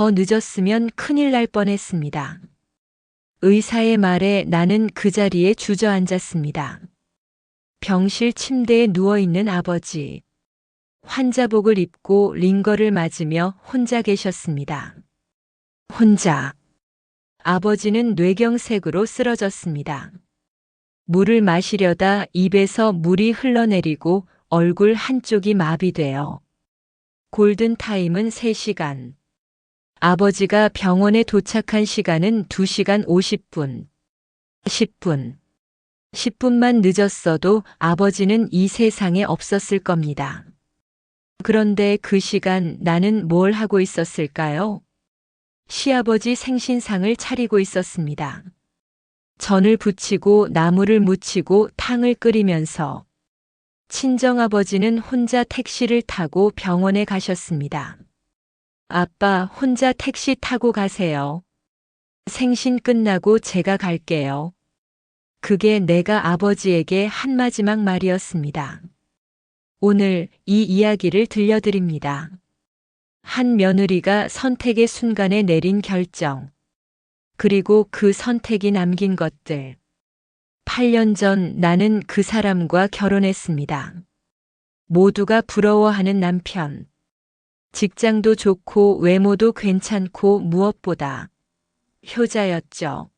더 늦었으면 큰일 날 뻔했습니다. 의사의 말에 나는 그 자리에 주저앉았습니다. 병실 침대에 누워있는 아버지. 환자복을 입고 링거를 맞으며 혼자 계셨습니다. 혼자. 아버지는 뇌경색으로 쓰러졌습니다. 물을 마시려다 입에서 물이 흘러내리고 얼굴 한쪽이 마비되어 골든타임은 3시간. 아버지가 병원에 도착한 시간은 2시간 50분. 10분. 10분만 늦었어도 아버지는 이 세상에 없었을 겁니다. 그런데 그 시간 나는 뭘 하고 있었을까요? 시아버지 생신상을 차리고 있었습니다. 전을 부치고 나물을 무치고 탕을 끓이면서 친정아버지는 혼자 택시를 타고 병원에 가셨습니다. 아빠, 혼자 택시 타고 가세요. 생신 끝나고 제가 갈게요. 그게 내가 아버지에게 한 마지막 말이었습니다. 오늘 이 이야기를 들려드립니다. 한 며느리가 선택의 순간에 내린 결정. 그리고 그 선택이 남긴 것들. 8년 전 나는 그 사람과 결혼했습니다. 모두가 부러워하는 남편. 직장도 좋고 외모도 괜찮고 무엇보다 효자였죠.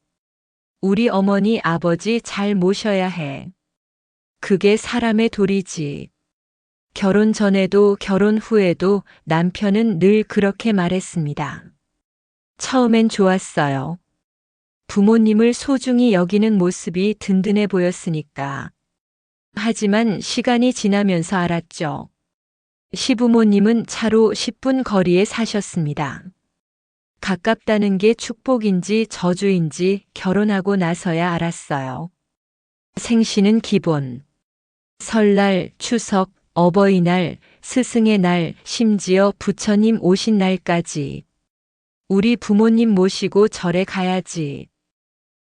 우리 어머니 아버지 잘 모셔야 해. 그게 사람의 도리지. 결혼 전에도 결혼 후에도 남편은 늘 그렇게 말했습니다. 처음엔 좋았어요. 부모님을 소중히 여기는 모습이 든든해 보였으니까. 하지만 시간이 지나면서 알았죠. 시부모님은 차로 10분 거리에 사셨습니다. 가깝다는 게 축복인지 저주인지 결혼하고 나서야 알았어요. 생신은 기본. 설날, 추석, 어버이날, 스승의 날, 심지어 부처님 오신 날까지. 우리 부모님 모시고 절에 가야지.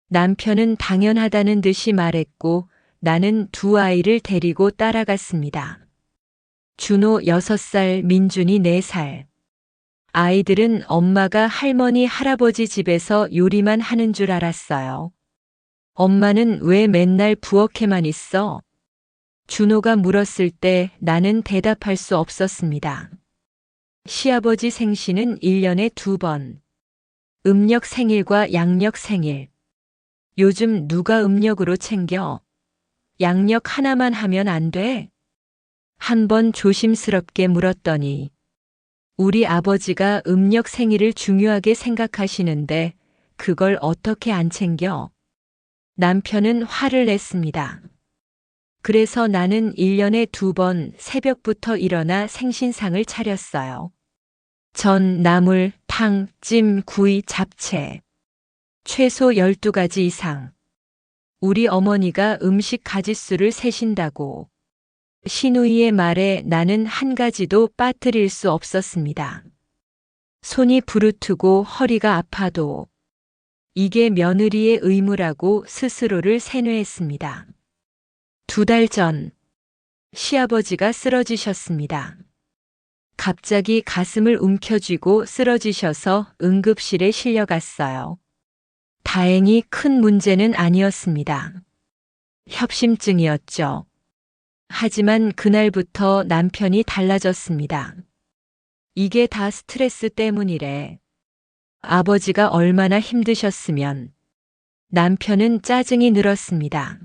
남편은 당연하다는 듯이 말했고 나는 2아이를 데리고 따라갔습니다. 준호 6살, 민준이 4살. 아이들은 엄마가 할머니, 할아버지 집에서 요리만 하는 줄 알았어요. 엄마는 왜 맨날 부엌에만 있어? 준호가 물었을 때 나는 대답할 수 없었습니다. 시아버지 생신은 1년에 2번. 음력 생일과 양력 생일. 요즘 누가 음력으로 챙겨? 양력 하나만 하면 안 돼? 한 번 조심스럽게 물었더니 우리 아버지가 음력 생일을 중요하게 생각하시는데 그걸 어떻게 안 챙겨? 남편은 화를 냈습니다. 그래서 나는 1년에 2번 새벽부터 일어나 생신상을 차렸어요. 전, 나물, 탕, 찜, 구이, 잡채. 최소 12가지 이상. 우리 어머니가 음식 가짓수를 세신다고. 시누이의 말에 나는 한 가지도 빠뜨릴 수 없었습니다. 손이 부르트고 허리가 아파도 이게 며느리의 의무라고 스스로를 세뇌했습니다. 2달 전 시아버지가 쓰러지셨습니다. 갑자기 가슴을 움켜쥐고 쓰러지셔서 응급실에 실려갔어요. 다행히 큰 문제는 아니었습니다. 협심증이었죠. 하지만 그날부터 남편이 달라졌습니다. 이게 다 스트레스 때문이래. 아버지가 얼마나 힘드셨으면. 남편은 짜증이 늘었습니다.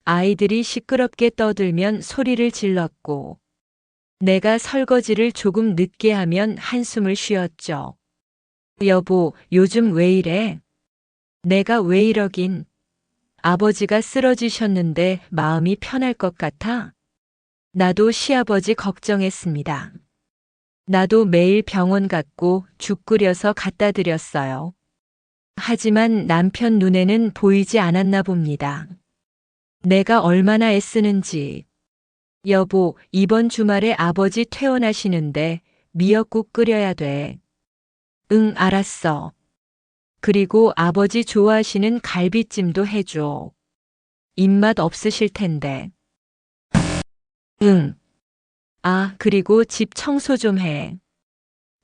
아이들이 시끄럽게 떠들면 소리를 질렀고, 내가 설거지를 조금 늦게 하면 한숨을 쉬었죠. 여보, 요즘 왜 이래? 내가 왜 이러긴. 아버지가 쓰러지셨는데 마음이 편할 것 같아? 나도 시아버지 걱정했습니다. 나도 매일 병원 갔고 죽 끓여서 갖다 드렸어요. 하지만 남편 눈에는 보이지 않았나 봅니다. 내가 얼마나 애쓰는지. 여보, 이번 주말에 아버지 퇴원하시는데 미역국 끓여야 돼. 응, 알았어. 그리고 아버지 좋아하시는 갈비찜도 해줘. 입맛 없으실 텐데. 응. 아, 그리고 집 청소 좀 해.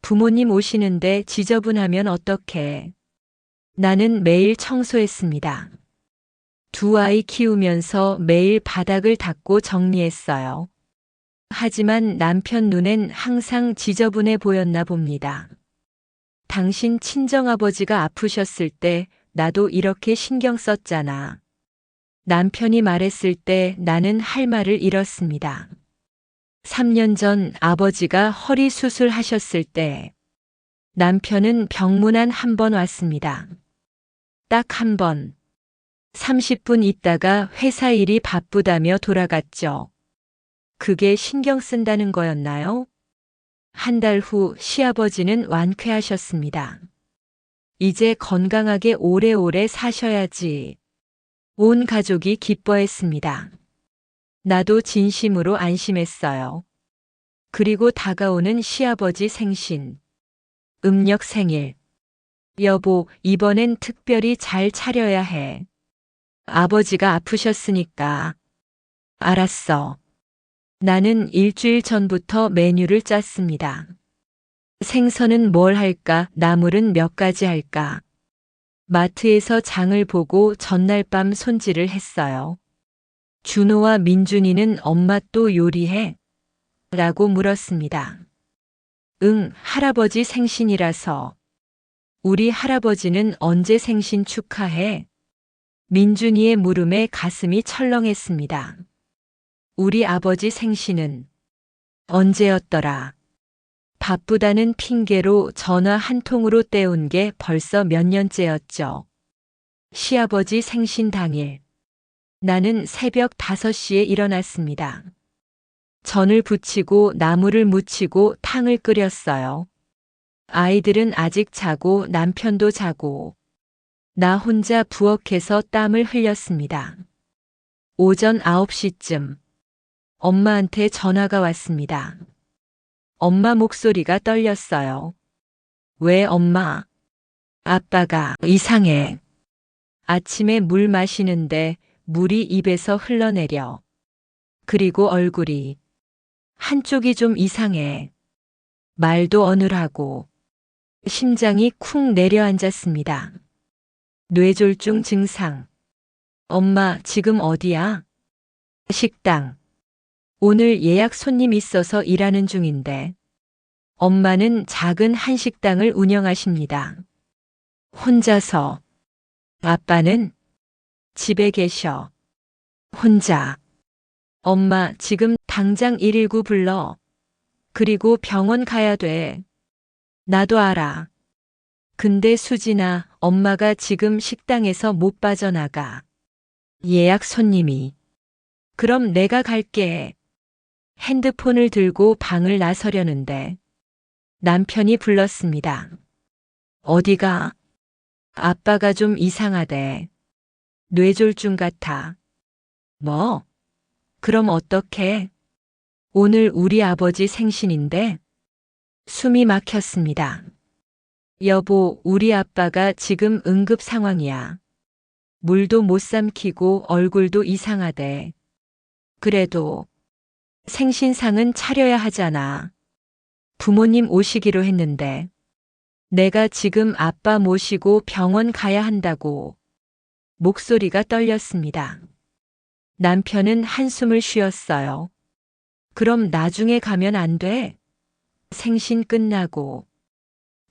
부모님 오시는데 지저분하면 어떡해. 나는 매일 청소했습니다. 두 아이 키우면서 매일 바닥을 닦고 정리했어요. 하지만 남편 눈엔 항상 지저분해 보였나 봅니다. 당신 친정아버지가 아프셨을 때 나도 이렇게 신경 썼잖아. 남편이 말했을 때 나는 할 말을 잃었습니다. 3년 전 아버지가 허리 수술하셨을 때 남편은 병문안 한 번 왔습니다. 딱 한 번. 30분 있다가 회사 일이 바쁘다며 돌아갔죠. 그게 신경 쓴다는 거였나요? 한 달 후 시아버지는 완쾌하셨습니다. 이제 건강하게 오래오래 사셔야지. 온 가족이 기뻐했습니다. 나도 진심으로 안심했어요. 그리고 다가오는 시아버지 생신. 음력 생일. 여보, 이번엔 특별히 잘 차려야 해. 아버지가 아프셨으니까. 알았어. 나는 일주일 전부터 메뉴를 짰습니다. 생선은 뭘 할까, 나물은 몇 가지 할까. 마트에서 장을 보고 전날 밤 손질을 했어요. 준호와 민준이는 엄마 또 요리해? 라고 물었습니다. 응, 할아버지 생신이라서. 우리 할아버지는 언제 생신 축하해? 민준이의 물음에 가슴이 철렁했습니다. 우리 아버지 생신은 언제였더라? 바쁘다는 핑계로 전화 한 통으로 때운 게 벌써 몇 년째였죠. 시아버지 생신 당일. 나는 새벽 5시에 일어났습니다. 전을 부치고 나물을 무치고 탕을 끓였어요. 아이들은 아직 자고 남편도 자고 나 혼자 부엌에서 땀을 흘렸습니다. 오전 9시쯤 엄마한테 전화가 왔습니다. 엄마 목소리가 떨렸어요. 왜 엄마? 아빠가 이상해. 아침에 물 마시는데 물이 입에서 흘러내려. 그리고 얼굴이 한쪽이 좀 이상해. 말도 어눌하고 심장이 쿵 내려앉았습니다. 뇌졸중 증상. 엄마, 지금 어디야? 식당. 오늘 예약 손님 있어서 일하는 중인데. 엄마는 작은 한식당을 운영하십니다. 혼자서. 아빠는 집에 계셔. 혼자. 엄마, 지금 당장 119 불러. 그리고 병원 가야 돼. 나도 알아. 근데 수진아, 엄마가 지금 식당에서 못 빠져나가. 예약 손님이. 그럼 내가 갈게. 핸드폰을 들고 방을 나서려는데 남편이 불렀습니다. 어디가? 아빠가 좀 이상하대. 뇌졸중 같아. 뭐? 그럼 어떡해? 오늘 우리 아버지 생신인데? 숨이 막혔습니다. 여보, 우리 아빠가 지금 응급 상황이야. 물도 못 삼키고 얼굴도 이상하대. 그래도 생신상은 차려야 하잖아. 부모님 오시기로 했는데. 내가 지금 아빠 모시고 병원 가야 한다고. 목소리가 떨렸습니다. 남편은 한숨을 쉬었어요. 그럼 나중에 가면 안 돼? 생신 끝나고.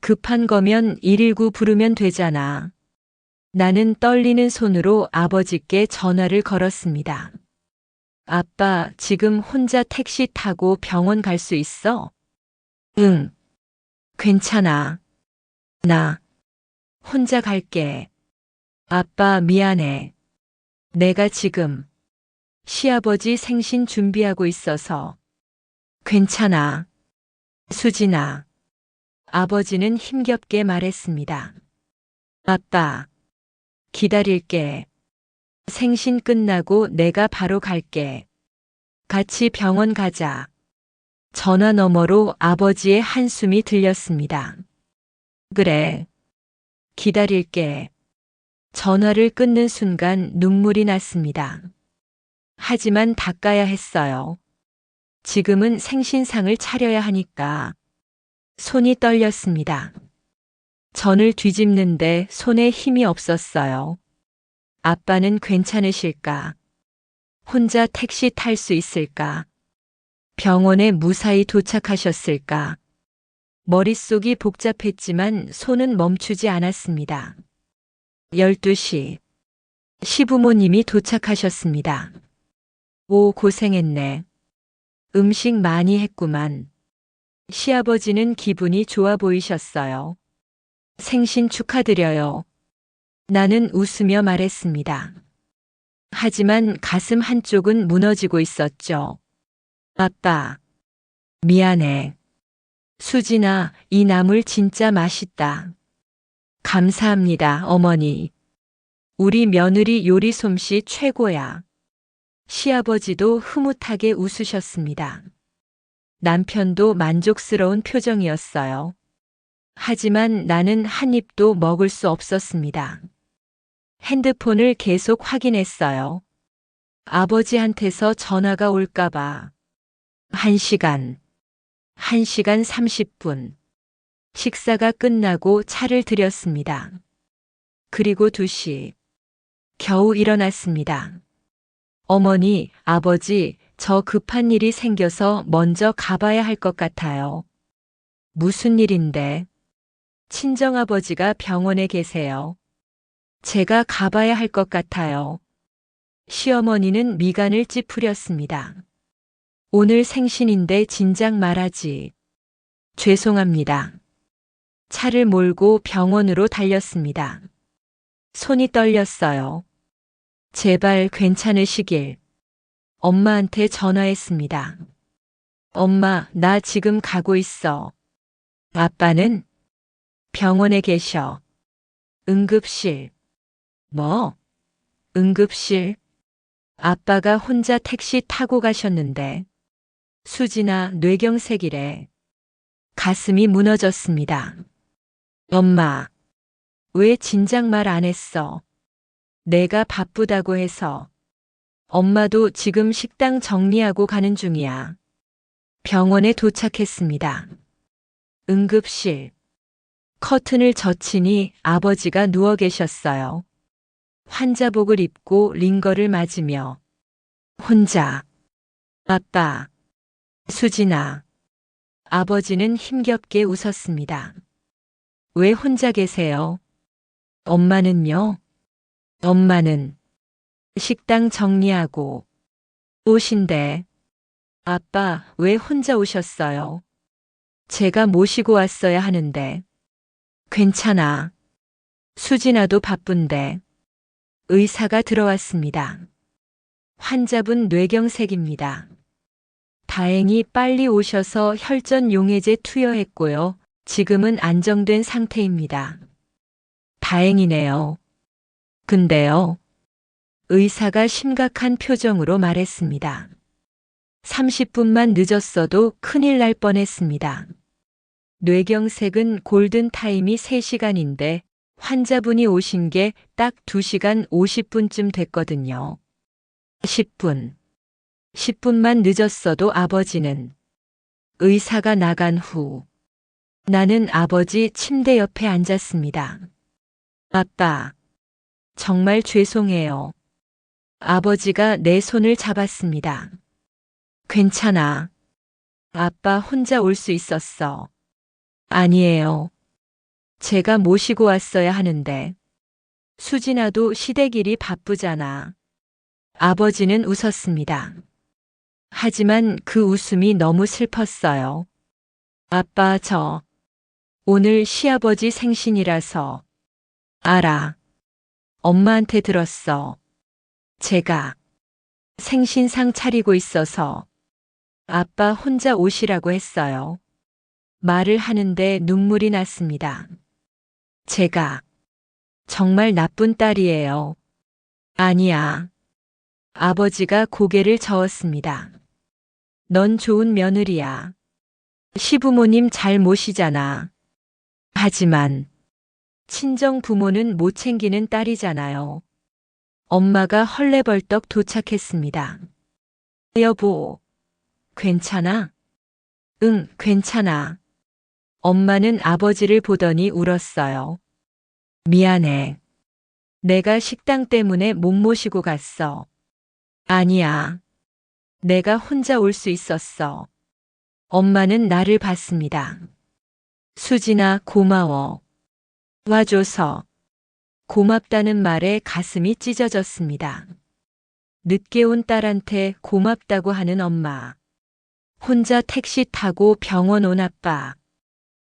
급한 거면 119 부르면 되잖아. 나는 떨리는 손으로 아버지께 전화를 걸었습니다. 아빠, 지금 혼자 택시 타고 병원 갈 수 있어? 응. 괜찮아. 나 혼자 갈게. 아빠, 미안해. 내가 지금 시아버지 생신 준비하고 있어서. 괜찮아. 수진아. 아버지는 힘겹게 말했습니다. 아빠, 기다릴게. 생신 끝나고 내가 바로 갈게. 같이 병원 가자. 전화 너머로 아버지의 한숨이 들렸습니다. 그래. 기다릴게. 전화를 끊는 순간 눈물이 났습니다. 하지만 닦아야 했어요. 지금은 생신상을 차려야 하니까. 손이 떨렸습니다. 전을 뒤집는데 손에 힘이 없었어요. 아빠는 괜찮으실까? 혼자 택시 탈 수 있을까? 병원에 무사히 도착하셨을까? 머릿속이 복잡했지만 손은 멈추지 않았습니다. 12시. 시부모님이 도착하셨습니다. 오, 고생했네. 음식 많이 했구만. 시아버지는 기분이 좋아 보이셨어요. 생신 축하드려요. 나는 웃으며 말했습니다. 하지만 가슴 한쪽은 무너지고 있었죠. 아빠, 미안해. 수진아, 이 나물 진짜 맛있다. 감사합니다, 어머니. 우리 며느리 요리 솜씨 최고야. 시아버지도 흐뭇하게 웃으셨습니다. 남편도 만족스러운 표정이었어요. 하지만 나는 한 입도 먹을 수 없었습니다. 핸드폰을 계속 확인했어요. 아버지한테서 전화가 올까봐. 1시간, 1시간 30분. 식사가 끝나고 차를 들였습니다. 그리고 2시. 겨우 일어났습니다. 어머니, 아버지, 저 급한 일이 생겨서 먼저 가봐야 할 것 같아요. 무슨 일인데? 친정아버지가 병원에 계세요. 제가 가봐야 할 것 같아요. 시어머니는 미간을 찌푸렸습니다. 오늘 생신인데 진작 말하지. 죄송합니다. 차를 몰고 병원으로 달렸습니다. 손이 떨렸어요. 제발 괜찮으시길. 엄마한테 전화했습니다. 엄마, 나 지금 가고 있어. 아빠는 병원에 계셔. 응급실. 뭐? 응급실? 아빠가 혼자 택시 타고 가셨는데. 수지나 뇌경색이래. 가슴이 무너졌습니다. 엄마, 왜 진작 말 안 했어? 내가 바쁘다고 해서. 엄마도 지금 식당 정리하고 가는 중이야. 병원에 도착했습니다. 응급실. 커튼을 젖히니 아버지가 누워 계셨어요. 환자복을 입고 링거를 맞으며. 혼자. 아빠. 수진아. 아버지는 힘겹게 웃었습니다. 왜 혼자 계세요? 엄마는요? 엄마는 식당 정리하고 오신대. 아빠, 왜 혼자 오셨어요? 제가 모시고 왔어야 하는데. 괜찮아. 수진아도 바쁜데. 의사가 들어왔습니다. 환자분 뇌경색입니다. 다행히 빨리 오셔서 혈전 용해제 투여했고요. 지금은 안정된 상태입니다. 다행이네요. 근데요. 의사가 심각한 표정으로 말했습니다. 30분만 늦었어도 큰일 날 뻔했습니다. 뇌경색은 골든타임이 3시간인데 환자분이 오신 게 딱 2시간 50분쯤 됐거든요. 10분. 10분만 늦었어도 아버지는. 의사가 나간 후 나는 아버지 침대 옆에 앉았습니다. 아빠, 정말 죄송해요. 아버지가 내 손을 잡았습니다. 괜찮아. 아빠 혼자 올 수 있었어. 아니에요. 제가 모시고 왔어야 하는데. 수진아도 시댁일이 바쁘잖아. 아버지는 웃었습니다. 하지만 그 웃음이 너무 슬펐어요. 아빠, 오늘 시아버지 생신이라서. 알아. 엄마한테 들었어. 제가 생신상 차리고 있어서 아빠 혼자 오시라고 했어요. 말을 하는데 눈물이 났습니다. 제가 정말 나쁜 딸이에요. 아니야. 아버지가 고개를 저었습니다. 넌 좋은 며느리야. 시부모님 잘 모시잖아. 하지만 친정 부모는 못 챙기는 딸이잖아요. 엄마가 헐레벌떡 도착했습니다. 여보, 괜찮아? 응, 괜찮아. 엄마는 아버지를 보더니 울었어요. 미안해. 내가 식당 때문에 못 모시고 갔어. 아니야. 내가 혼자 올 수 있었어. 엄마는 나를 봤습니다. 수진아, 고마워. 와줘서. 고맙다는 말에 가슴이 찢어졌습니다. 늦게 온 딸한테 고맙다고 하는 엄마. 혼자 택시 타고 병원 온 아빠.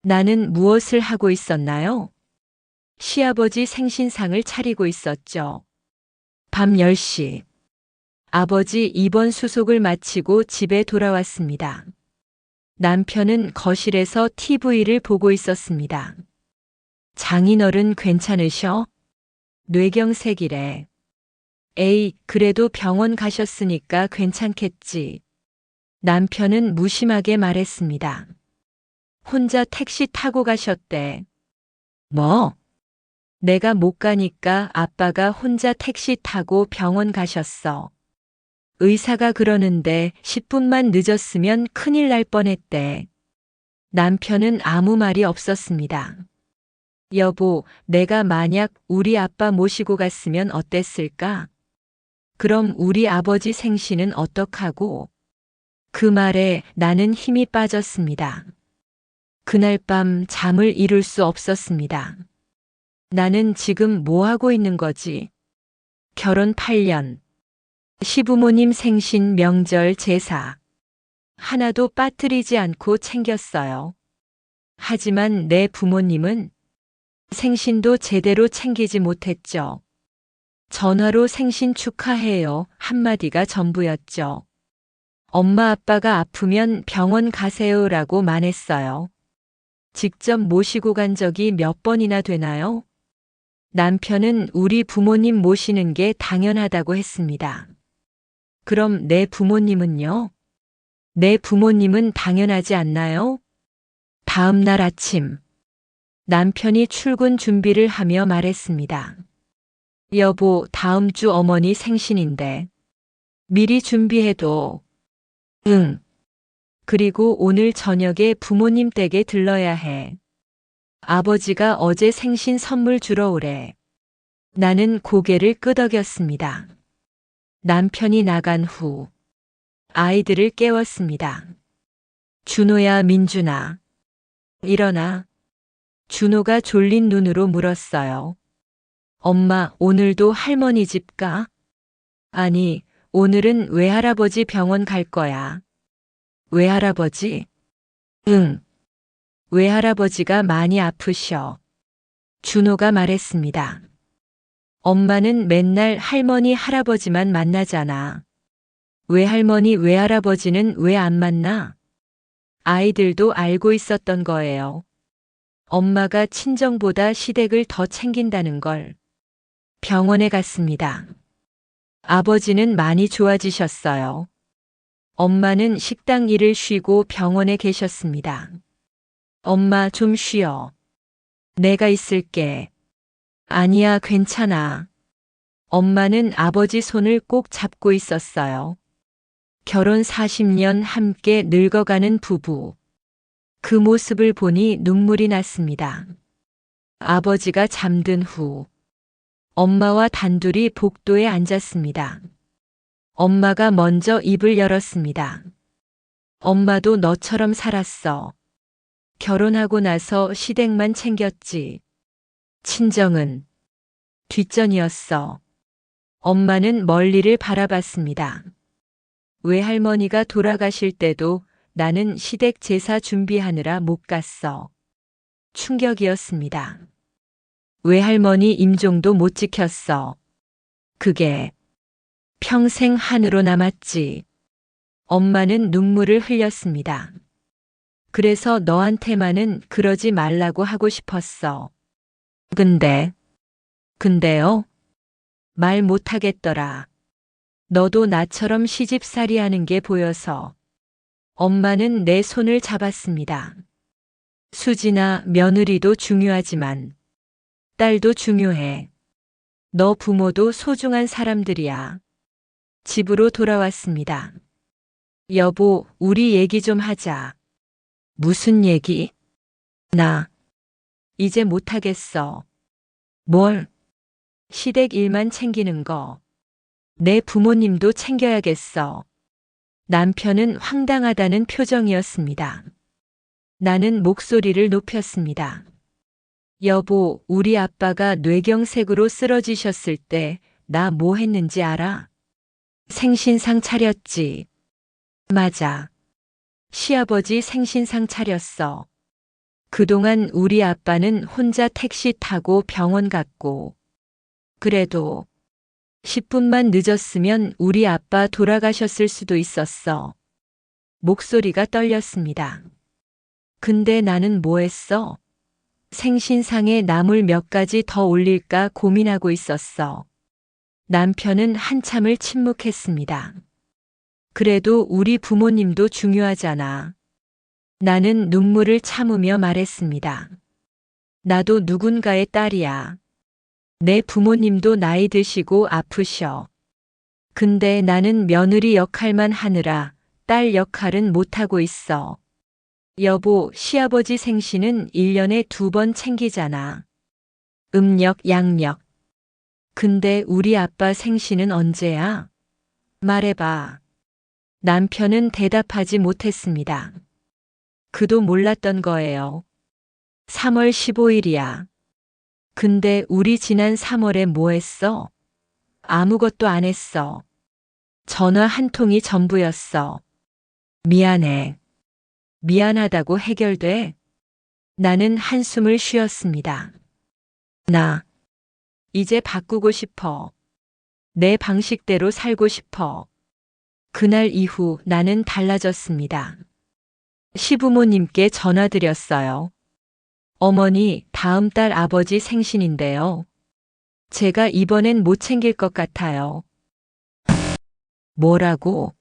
나는 무엇을 하고 있었나요? 시아버지 생신상을 차리고 있었죠. 밤 10시. 아버지 입원 수속을 마치고 집에 돌아왔습니다. 남편은 거실에서 TV를 보고 있었습니다. 장인어른 괜찮으셔? 뇌경색이래. 에이, 그래도 병원 가셨으니까 괜찮겠지. 남편은 무심하게 말했습니다. 혼자 택시 타고 가셨대. 뭐? 내가 못 가니까 아빠가 혼자 택시 타고 병원 가셨어. 의사가 그러는데 10분만 늦었으면 큰일 날 뻔했대. 남편은 아무 말이 없었습니다. 여보, 내가 만약 우리 아빠 모시고 갔으면 어땠을까? 그럼 우리 아버지 생신은 어떡하고? 그 말에 나는 힘이 빠졌습니다. 그날 밤 잠을 이룰 수 없었습니다. 나는 지금 뭐 하고 있는 거지? 결혼 8년. 시부모님 생신, 명절, 제사. 하나도 빠뜨리지 않고 챙겼어요. 하지만 내 부모님은 생신도 제대로 챙기지 못했죠. 전화로 생신 축하해요 한마디가 전부였죠. 엄마 아빠가 아프면 병원 가세요라고만 했어요. 직접 모시고 간 적이 몇 번이나 되나요? 남편은 우리 부모님 모시는 게 당연하다고 했습니다. 그럼 내 부모님은요? 내 부모님은 당연하지 않나요? 다음 날 아침, 남편이 출근 준비를 하며 말했습니다. 여보, 다음 주 어머니 생신인데 미리 준비해도. 응. 그리고 오늘 저녁에 부모님 댁에 들러야 해. 아버지가 어제 생신 선물 주러 오래. 나는 고개를 끄덕였습니다. 남편이 나간 후 아이들을 깨웠습니다. 준호야, 민준아. 일어나. 준호가 졸린 눈으로 물었어요. 엄마, 오늘도 할머니 집 가? 아니, 오늘은 외할아버지 병원 갈 거야. 외할아버지? 응. 외할아버지가 많이 아프셔. 준호가 말했습니다. 엄마는 맨날 할머니, 할아버지만 만나잖아. 외할머니, 외할아버지는 왜 안 만나? 아이들도 알고 있었던 거예요. 엄마가 친정보다 시댁을 더 챙긴다는 걸. 병원에 갔습니다. 아버지는 많이 좋아지셨어요. 엄마는 식당 일을 쉬고 병원에 계셨습니다. 엄마, 좀 쉬어. 내가 있을게. 아니야, 괜찮아. 엄마는 아버지 손을 꼭 잡고 있었어요. 결혼 40년 함께 늙어가는 부부. 그 모습을 보니 눈물이 났습니다. 아버지가 잠든 후 엄마와 단둘이 복도에 앉았습니다. 엄마가 먼저 입을 열었습니다. 엄마도 너처럼 살았어. 결혼하고 나서 시댁만 챙겼지. 친정은 뒷전이었어. 엄마는 멀리를 바라봤습니다. 외할머니가 돌아가실 때도 나는 시댁 제사 준비하느라 못 갔어. 충격이었습니다. 외할머니 임종도 못 지켰어. 그게 평생 한으로 남았지. 엄마는 눈물을 흘렸습니다. 그래서 너한테만은 그러지 말라고 하고 싶었어. 근데요? 말 못하겠더라. 너도 나처럼 시집살이 하는 게 보여서. 엄마는 내 손을 잡았습니다. 수진아, 며느리도 중요하지만 딸도 중요해. 너 부모도 소중한 사람들이야. 집으로 돌아왔습니다. 여보, 우리 얘기 좀 하자. 무슨 얘기? 나 이제 못하겠어. 뭘? 시댁 일만 챙기는 거. 내 부모님도 챙겨야겠어. 남편은 황당하다는 표정이었습니다. 나는 목소리를 높였습니다. 여보, 우리 아빠가 뇌경색으로 쓰러지셨을 때 나 뭐 했는지 알아? 생신상 차렸지. 맞아. 시아버지 생신상 차렸어. 그동안 우리 아빠는 혼자 택시 타고 병원 갔고. 그래도 10분만 늦었으면 우리 아빠 돌아가셨을 수도 있었어. 목소리가 떨렸습니다. 근데 나는 뭐 했어? 생신상에 나물 몇 가지 더 올릴까 고민하고 있었어. 남편은 한참을 침묵했습니다. 그래도 우리 부모님도 중요하잖아. 나는 눈물을 참으며 말했습니다. 나도 누군가의 딸이야. 내 부모님도 나이 드시고 아프셔. 근데 나는 며느리 역할만 하느라 딸 역할은 못하고 있어. 여보, 시아버지 생신은 1년에 2번 챙기잖아. 음력, 양력. 근데 우리 아빠 생신은 언제야? 말해봐. 남편은 대답하지 못했습니다. 그도 몰랐던 거예요. 3월 15일이야. 근데 우리 지난 3월에 뭐 했어? 아무것도 안 했어. 전화 한 통이 전부였어. 미안해. 미안하다고 해결돼? 나는 한숨을 쉬었습니다. 나 이제 바꾸고 싶어. 내 방식대로 살고 싶어. 그날 이후 나는 달라졌습니다. 시부모님께 전화드렸어요. 어머니, 다음 달 아버지 생신인데요. 제가 이번엔 못 챙길 것 같아요. 뭐라고?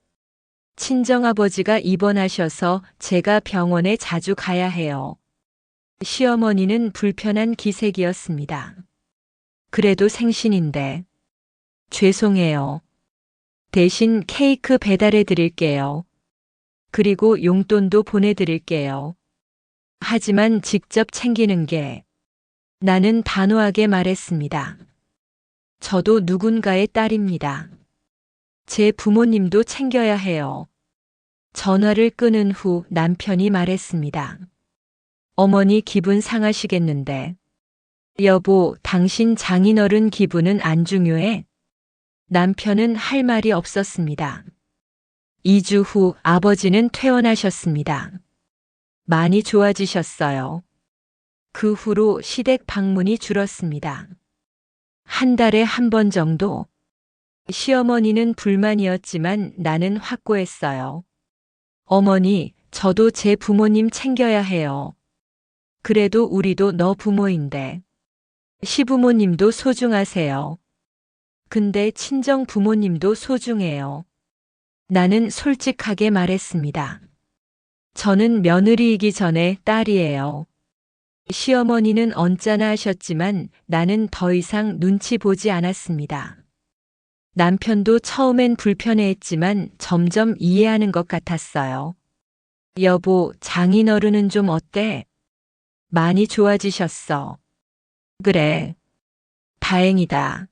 친정아버지가 입원하셔서 제가 병원에 자주 가야 해요. 시어머니는 불편한 기색이었습니다. 그래도 생신인데. 죄송해요. 대신 케이크 배달해 드릴게요. 그리고 용돈도 보내드릴게요. 하지만 직접 챙기는 게. 나는 단호하게 말했습니다. 저도 누군가의 딸입니다. 제 부모님도 챙겨야 해요. 전화를 끊은 후 남편이 말했습니다. 어머니 기분 상하시겠는데. 여보, 당신 장인어른 기분은 안 중요해? 남편은 할 말이 없었습니다. 2주 후 아버지는 퇴원하셨습니다. 많이 좋아지셨어요. 그 후로 시댁 방문이 줄었습니다. 한 달에 한 번 정도. 시어머니는 불만이었지만 나는 확고했어요. 어머니, 저도 제 부모님 챙겨야 해요. 그래도 우리도 너 부모인데. 시부모님도 소중하세요. 근데 친정 부모님도 소중해요. 나는 솔직하게 말했습니다. 저는 며느리이기 전에 딸이에요. 시어머니는 언짢아 하셨지만 나는 더 이상 눈치 보지 않았습니다. 남편도 처음엔 불편해했지만 점점 이해하는 것 같았어요. 여보, 장인어른은 좀 어때? 많이 좋아지셨어. 그래. 다행이다.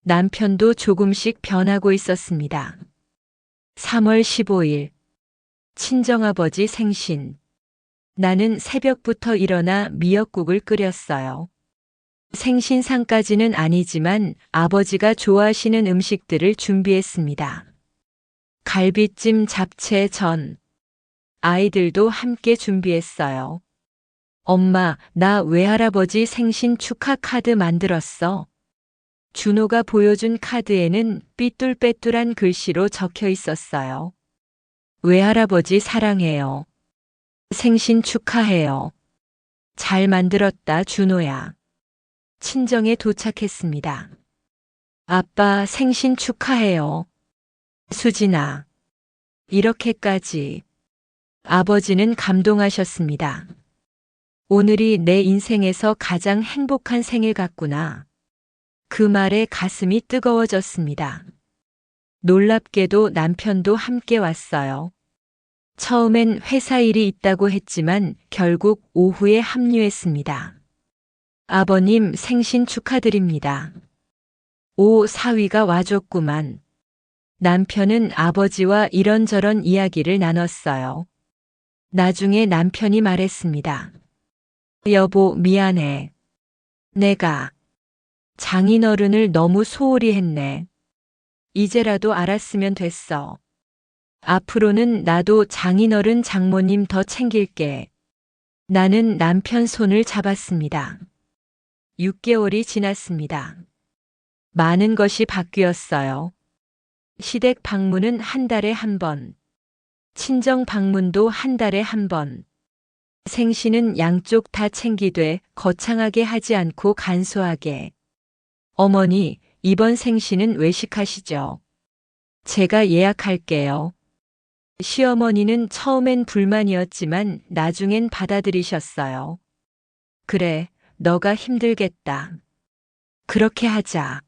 남편도 조금씩 변하고 있었습니다. 3월 15일. 친정아버지 생신. 나는 새벽부터 일어나 미역국을 끓였어요. 생신상까지는 아니지만 아버지가 좋아하시는 음식들을 준비했습니다. 갈비찜, 잡채, 전. 아이들도 함께 준비했어요. 엄마, 나 외할아버지 생신 축하 카드 만들었어. 준호가 보여준 카드에는 삐뚤빼뚤한 글씨로 적혀 있었어요. 외할아버지 사랑해요. 생신 축하해요. 잘 만들었다, 준호야. 친정에 도착했습니다. 아빠 생신 축하해요. 수진아. 이렇게까지. 아버지는 감동하셨습니다. 오늘이 내 인생에서 가장 행복한 생일 같구나. 그 말에 가슴이 뜨거워졌습니다. 놀랍게도 남편도 함께 왔어요. 처음엔 회사 일이 있다고 했지만 결국 오후에 합류했습니다. 아버님 생신 축하드립니다. 오 사위가 와줬구만. 남편은 아버지와 이런저런 이야기를 나눴어요. 나중에 남편이 말했습니다. 여보, 미안해. 내가 장인어른을 너무 소홀히 했네. 이제라도 알았으면 됐어. 앞으로는 나도 장인어른 장모님 더 챙길게. 나는 남편 손을 잡았습니다. 6개월이 지났습니다. 많은 것이 바뀌었어요. 시댁 방문은 한 달에 한 번. 친정 방문도 한 달에 한 번. 생신은 양쪽 다 챙기되 거창하게 하지 않고 간소하게. 어머니, 이번 생신은 외식하시죠? 제가 예약할게요. 시어머니는 처음엔 불만이었지만 나중엔 받아들이셨어요. 그래, 너가 힘들겠다. 그렇게 하자.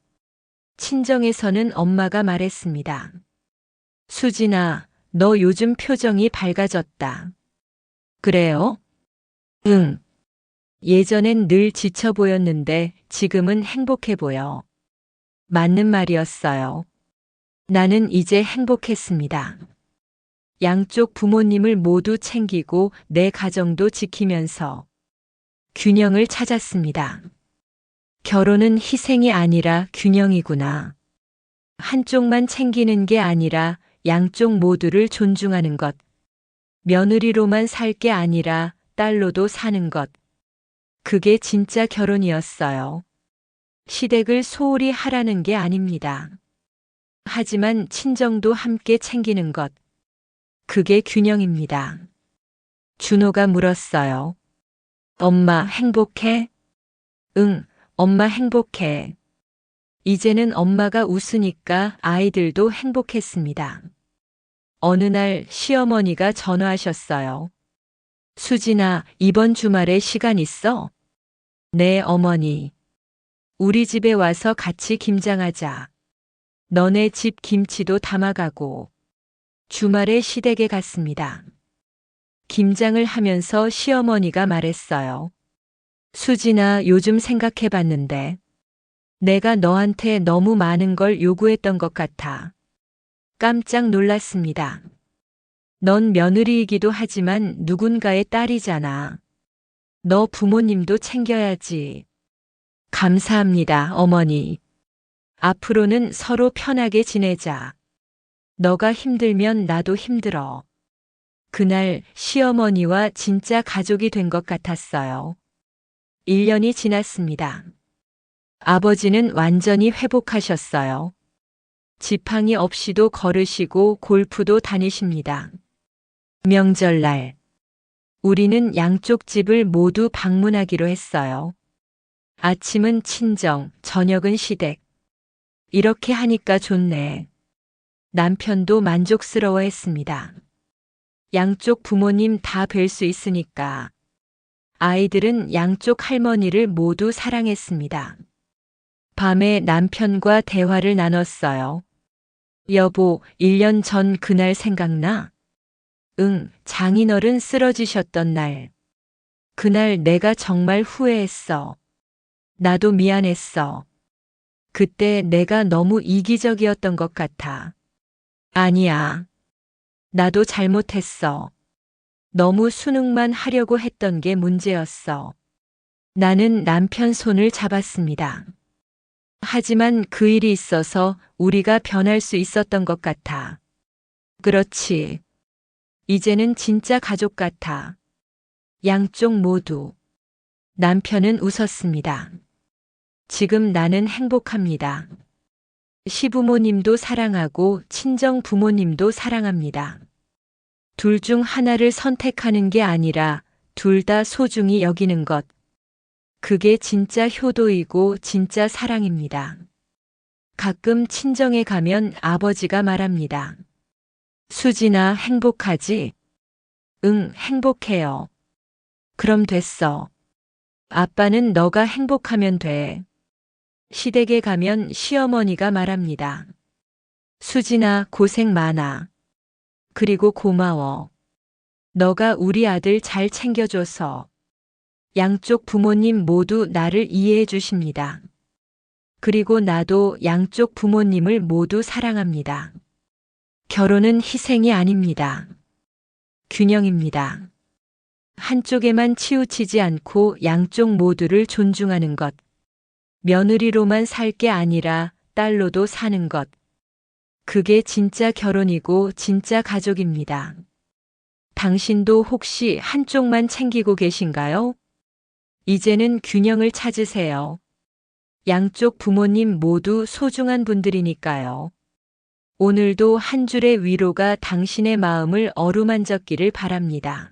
친정에서는 엄마가 말했습니다. 수진아, 너 요즘 표정이 밝아졌다. 그래요? 응. 예전엔 늘 지쳐 보였는데 지금은 행복해 보여. 맞는 말이었어요. 나는 이제 행복했습니다. 양쪽 부모님을 모두 챙기고 내 가정도 지키면서 균형을 찾았습니다. 결혼은 희생이 아니라 균형이구나. 한쪽만 챙기는 게 아니라 양쪽 모두를 존중하는 것. 며느리로만 살 게 아니라 딸로도 사는 것. 그게 진짜 결혼이었어요. 시댁을 소홀히 하라는 게 아닙니다. 하지만 친정도 함께 챙기는 것. 그게 균형입니다. 준호가 물었어요. 엄마 행복해? 응, 엄마 행복해. 이제는 엄마가 웃으니까 아이들도 행복했습니다. 어느 날 시어머니가 전화하셨어요. 수진아, 이번 주말에 시간 있어? 네, 어머니. 우리 집에 와서 같이 김장하자. 너네 집 김치도 담아가고. 주말에 시댁에 갔습니다. 김장을 하면서 시어머니가 말했어요. 수진아, 요즘 생각해 봤는데 내가 너한테 너무 많은 걸 요구했던 것 같아. 깜짝 놀랐습니다. 넌 며느리이기도 하지만 누군가의 딸이잖아. 너 부모님도 챙겨야지. 감사합니다, 어머니. 앞으로는 서로 편하게 지내자. 너가 힘들면 나도 힘들어. 그날 시어머니와 진짜 가족이 된 것 같았어요. 1년이 지났습니다. 아버지는 완전히 회복하셨어요. 지팡이 없이도 걸으시고 골프도 다니십니다. 명절날, 우리는 양쪽 집을 모두 방문하기로 했어요. 아침은 친정, 저녁은 시댁. 이렇게 하니까 좋네. 남편도 만족스러워 했습니다. 양쪽 부모님 다 뵐 수 있으니까. 아이들은 양쪽 할머니를 모두 사랑했습니다. 밤에 남편과 대화를 나눴어요. 여보, 1년 전 그날 생각나? 응, 장인어른 쓰러지셨던 날. 그날 내가 정말 후회했어. 나도 미안했어. 그때 내가 너무 이기적이었던 것 같아. 아니야. 나도 잘못했어. 너무 순응만 하려고 했던 게 문제였어. 나는 남편 손을 잡았습니다. 하지만 그 일이 있어서 우리가 변할 수 있었던 것 같아. 그렇지. 이제는 진짜 가족 같아. 양쪽 모두. 남편은 웃었습니다. 지금 나는 행복합니다. 시부모님도 사랑하고 친정 부모님도 사랑합니다. 둘 중 하나를 선택하는 게 아니라 둘 다 소중히 여기는 것. 그게 진짜 효도이고 진짜 사랑입니다. 가끔 친정에 가면 아버지가 말합니다. 수진아, 행복하지? 응, 행복해요. 그럼 됐어. 아빠는 너가 행복하면 돼. 시댁에 가면 시어머니가 말합니다. 수진아, 고생 많아. 그리고 고마워. 너가 우리 아들 잘 챙겨줘서. 양쪽 부모님 모두 나를 이해해 주십니다. 그리고 나도 양쪽 부모님을 모두 사랑합니다. 결혼은 희생이 아닙니다. 균형입니다. 한쪽에만 치우치지 않고 양쪽 모두를 존중하는 것. 며느리로만 살 게 아니라 딸로도 사는 것. 그게 진짜 결혼이고 진짜 가족입니다. 당신도 혹시 한쪽만 챙기고 계신가요? 이제는 균형을 찾으세요. 양쪽 부모님 모두 소중한 분들이니까요. 오늘도 한 줄의 위로가 당신의 마음을 어루만졌기를 바랍니다.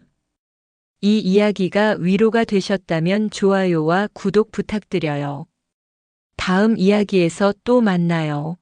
이 이야기가 위로가 되셨다면 좋아요와 구독 부탁드려요. 다음 이야기에서 또 만나요.